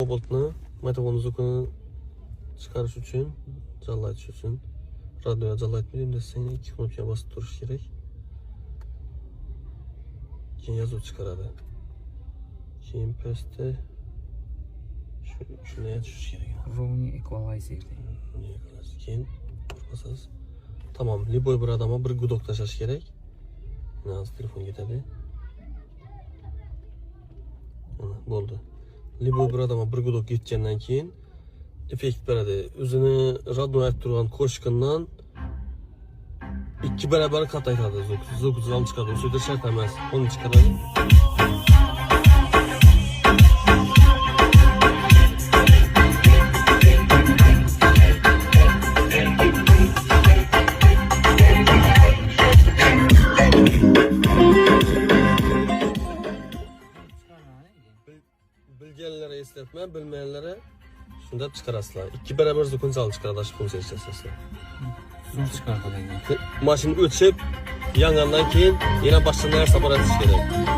Robotni monoton zukuni chiqarish uchun, jallaytish uchun radio jallaytmaydi desang, ikki knopkaga bosib turish kerak. Keyin yozuv chiqaradi. Keyin pastda shuni aytish kerak. Ровный equalizer. Keyin bosasiz. Tamam, liboy bir odamga bir gudok tashlash kerak. Mana telefon ketadi. Mana bo'ldi. Liboy bir odamga bir gudok ketgandan keyin effekt beradi. O'zini radio aytib turgan qo'shiqdan 2 barobar qataytiradi zvuk. Zvuk zal chiqadi. O'sha shart emas. Uni chiqaradi. Bilganlere eslatma, bilmeyenlere shunda chiqarasizlar. 2 barobar zvukni zal chiqaradi shu funksiya ishlasizlar. Zoom chiqaradi. Mashina o'tib, yangandan keyin yana boshqa narsa boratish kerak.